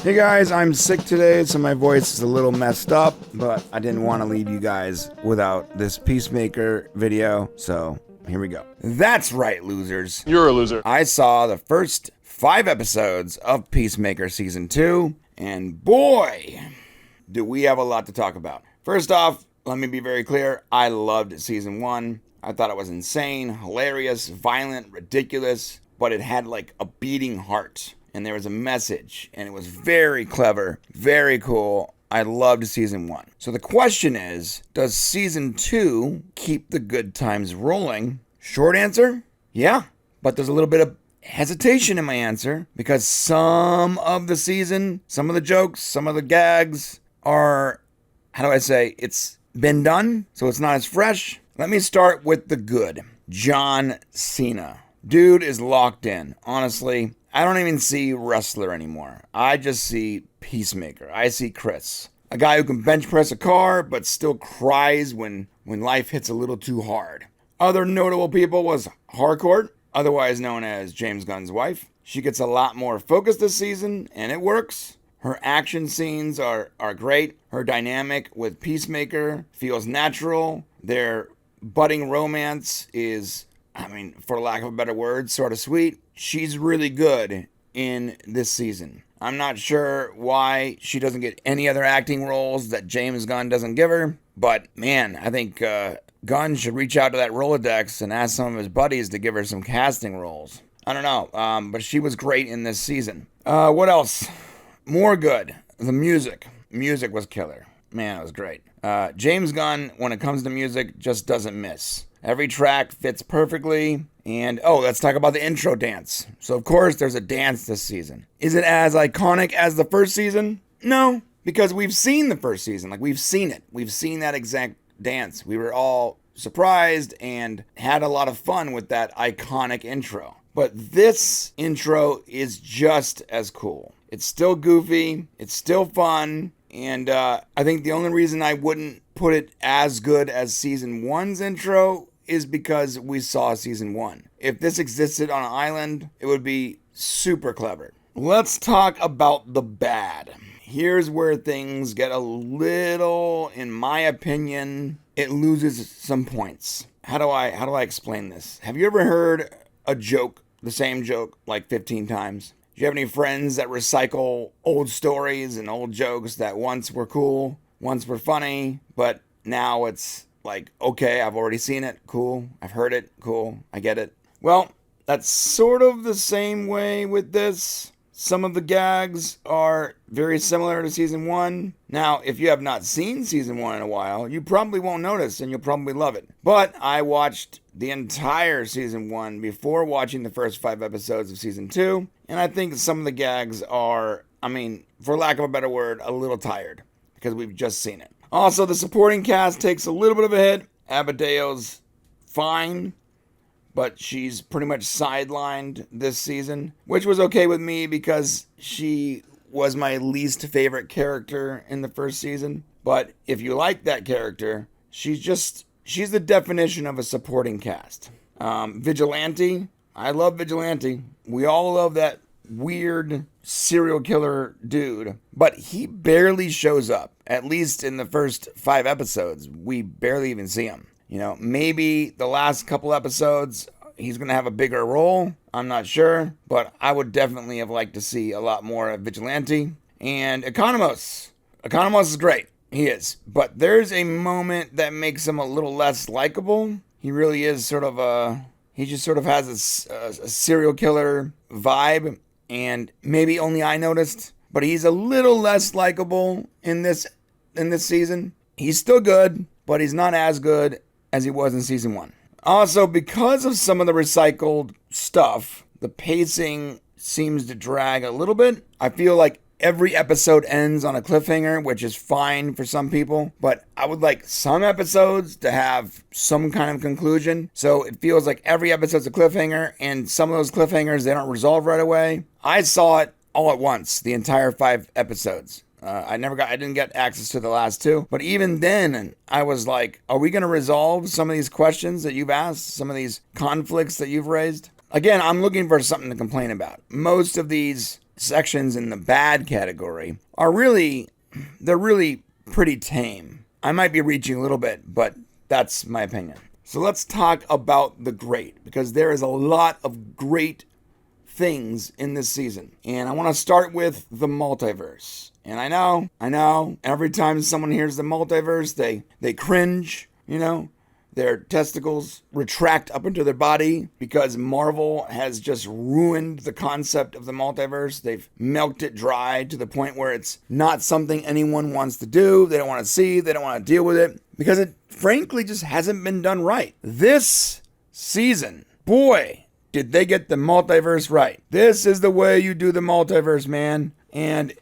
Hey guys, I'm sick today, so my voice is a little messed up, but I didn't want to leave you guys without this Peacemaker video, so here we go. That's right, losers. You're a loser. I saw the first 5 episodes of Peacemaker Season 2, and boy, do we have a lot to talk about. First off, let me be very clear, I loved Season 1. I thought it was insane, hilarious, violent, ridiculous, but it had like a beating heart. And there was a message, and it was very clever, very cool. I loved Season 1. So the question is, does Season 2 keep the good times rolling? Short answer, yeah. But there's a little bit of hesitation in my answer, because some of the season, some of the jokes, some of the gags are, how do I say, it's been done, so it's not as fresh. Let me start with the good. John Cena. Dude is locked in, honestly. I don't even see wrestler anymore. I just see Peacemaker. I see Chris. A guy who can bench press a car, but still cries when life hits a little too hard. Other notable people was Harcourt, otherwise known as James Gunn's wife. She gets a lot more focus this season, and it works. Her action scenes are great. Her dynamic with Peacemaker feels natural. Their budding romance is, for lack of a better word, sort of sweet. She's really good in this season. I'm not sure why she doesn't get any other acting roles that James Gunn doesn't give her, but man, I think Gunn should reach out to that Rolodex and ask some of his buddies to give her some casting roles. I don't know, but she was great in this season. What else? More good. The music. Music was killer. Man, it was great. James Gunn, when it comes to music, just doesn't miss. Every track fits perfectly. And, let's talk about the intro dance. So, of course, there's a dance this season. Is it as iconic as the first season? No, because we've seen the first season. We've seen it. We've seen that exact dance. We were all surprised and had a lot of fun with that iconic intro. But this intro is just as cool. It's still goofy. It's still fun. And I think the only reason I wouldn't put it as good as Season 1's intro is because we saw Season 1. If this existed on an island, it would be super clever. Let's talk about the bad. Here's where things get a little, in my opinion, it loses some points. How do I explain this? Have you ever heard a joke, the same joke, 15 times? Do you have any friends that recycle old stories and old jokes that once were cool, once were funny, but now it's okay, I've already seen it, cool, I've heard it, cool, I get it. Well, that's sort of the same way with this. Some of the gags are very similar to Season 1. Now, if you have not seen Season 1 in a while, you probably won't notice and you'll probably love it. But I watched the entire Season 1 before watching the first 5 episodes of Season 2, and I think some of the gags are, for lack of a better word, a little tired, because we've just seen it. Also, the supporting cast takes a little bit of a hit. Abigail's fine, but she's pretty much sidelined this season, which was okay with me because she was my least favorite character in the first season. But if you like that character, she's the definition of a supporting cast. Vigilante, I love Vigilante. We all love that weird serial killer dude, but he barely shows up. At least in the first 5 episodes, we barely even see him. Maybe the last couple episodes, he's going to have a bigger role. I'm not sure, but I would definitely have liked to see a lot more of Vigilante. And Economos. Economos is great. He is. But there's a moment that makes him a little less likable. He really is he just sort of has a serial killer vibe. And maybe only I noticed, but he's a little less likable in this season. He's still good, but he's not as good as he was in Season 1. Also, because of some of the recycled stuff, the pacing seems to drag a little bit. I feel like every episode ends on a cliffhanger, which is fine for some people, but I would like some episodes to have some kind of conclusion. So it feels like every episode's a cliffhanger, and some of those cliffhangers, they don't resolve right away. I saw it all at once, the entire 5 episodes. I didn't get access to the last 2, but even then I was like, are we going to resolve some of these questions that you've asked, some of these conflicts that you've raised? Again, I'm looking for something to complain about. Most of these sections in the bad category they're really pretty tame. I might be reaching a little bit, but that's my opinion. So let's talk about the great, because there is a lot of great things in this season. And I want to start with the multiverse. And I know, every time someone hears the multiverse, they cringe, their testicles retract up into their body because Marvel has just ruined the concept of the multiverse. They've milked it dry to the point where it's not something anyone wants to do. They don't want to see, they don't want to deal with it because it frankly just hasn't been done right. This season, boy, did they get the multiverse right. This is the way you do the multiverse, man. And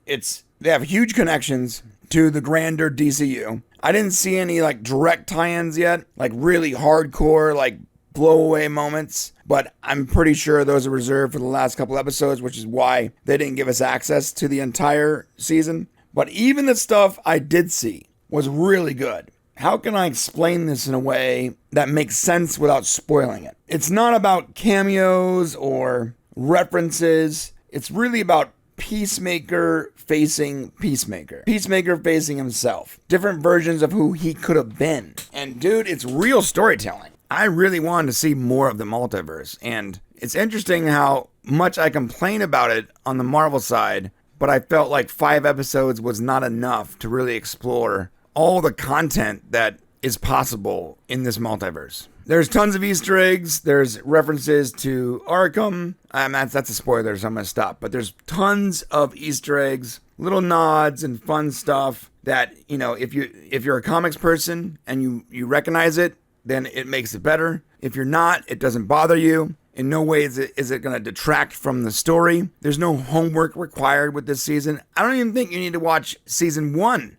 they have huge connections to the grander DCU. I didn't see any direct tie-ins yet, really hardcore, blow-away moments, but I'm pretty sure those are reserved for the last couple episodes, which is why they didn't give us access to the entire season. But even the stuff I did see was really good. How can I explain this in a way that makes sense without spoiling it? It's not about cameos or references. It's really about Peacemaker facing Peacemaker. Peacemaker facing himself. Different versions of who he could have been. And dude, it's real storytelling. I really wanted to see more of the multiverse. And it's interesting how much I complain about it on the Marvel side, but I felt like 5 episodes was not enough to really explore all the content that is possible in this multiverse. There's tons of Easter eggs. There's references to Arkham. That's a spoiler, so I'm going to stop. But there's tons of Easter eggs, little nods and fun stuff that, if you're a comics person and you recognize it, then it makes it better. If you're not, it doesn't bother you. In no way is it going to detract from the story. There's no homework required with this season. I don't even think you need to watch season 1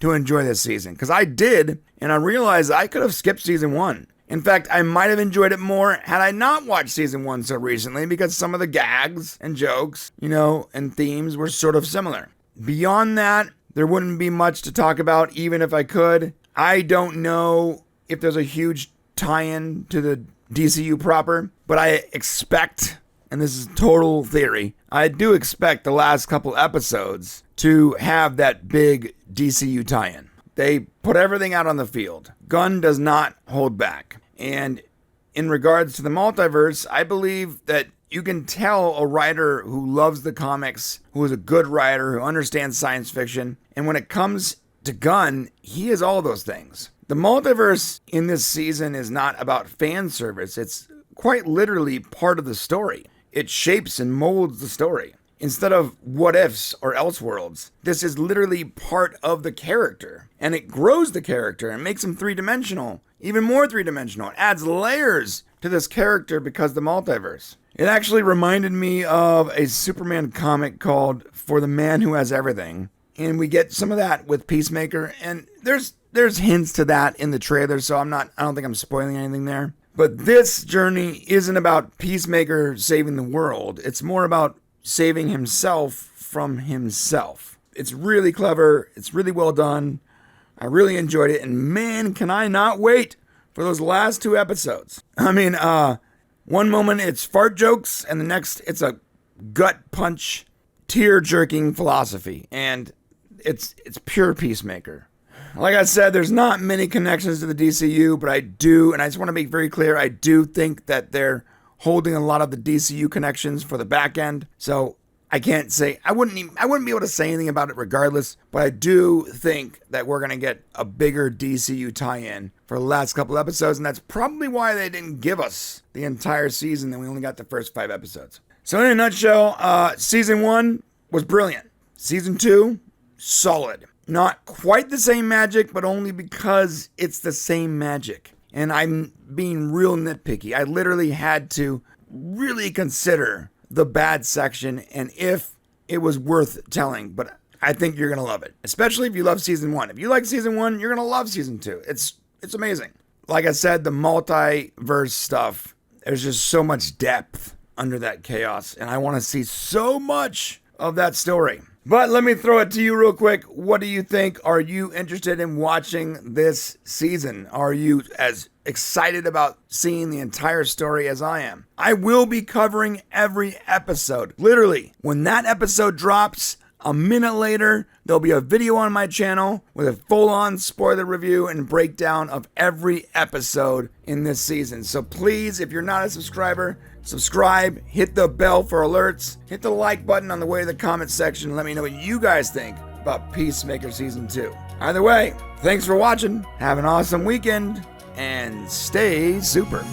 to enjoy this season, because I did, and I realized I could have skipped season 1. In fact, I might have enjoyed it more had I not watched season 1 so recently, because some of the gags and jokes, and themes were sort of similar. Beyond that, there wouldn't be much to talk about, even if I could. I don't know if there's a huge tie-in to the DCU proper, but I expect, and this is total theory, I do expect the last couple episodes to have that big DCU tie-in. They put everything out on the field. Gunn does not hold back. And in regards to the multiverse, I believe that you can tell a writer who loves the comics, who is a good writer, who understands science fiction. And when it comes to Gunn, he is all those things. The multiverse in this season is not about fan service. It's quite literally part of the story. It shapes and molds the story. Instead of what ifs or elseworlds, this is literally part of the character. And it grows the character and makes him three-dimensional. Even more three-dimensional. It adds layers to this character because of the multiverse. It actually reminded me of a Superman comic called For the Man Who Has Everything. And we get some of that with Peacemaker. And there's hints to that in the trailer, so I don't think I'm spoiling anything there. But this journey isn't about Peacemaker saving the world. It's more about saving himself from himself. It's really clever. It's really well done. I really enjoyed it. And man, can I not wait for those last 2 episodes. One moment it's fart jokes, and the next it's a gut punch, tear-jerking philosophy. And it's pure Peacemaker. Like I said, there's not many connections to the DCU, but I do, and I just want to make very clear, I do think that they're holding a lot of the DCU connections for the back end. So I can't say, I wouldn't be able to say anything about it regardless, but I do think that we're going to get a bigger DCU tie-in for the last couple episodes, and that's probably why they didn't give us the entire season, and we only got the first 5 episodes. So in a nutshell, season 1 was brilliant. Season 2, solid. Not quite the same magic, but only because it's the same magic. And I'm being real nitpicky. I literally had to really consider the bad section and if it was worth telling. But I think you're going to love it, especially if you love season 1. If you like season 1, you're going to love season 2. It's amazing. Like I said, the multiverse stuff, there's just so much depth under that chaos. And I want to see so much of that story. But let me throw it to you real quick. What do you think? Are you interested in watching this season? Are you as excited about seeing the entire story as I am? I will be covering every episode. Literally, when that episode drops, a minute later, there'll be a video on my channel with a full-on spoiler review and breakdown of every episode in this season. So please, if you're not a subscriber, subscribe, hit the bell for alerts, hit the like button on the way to the comment section, and let me know what you guys think about Peacemaker Season 2. Either way, thanks for watching, have an awesome weekend, and stay super.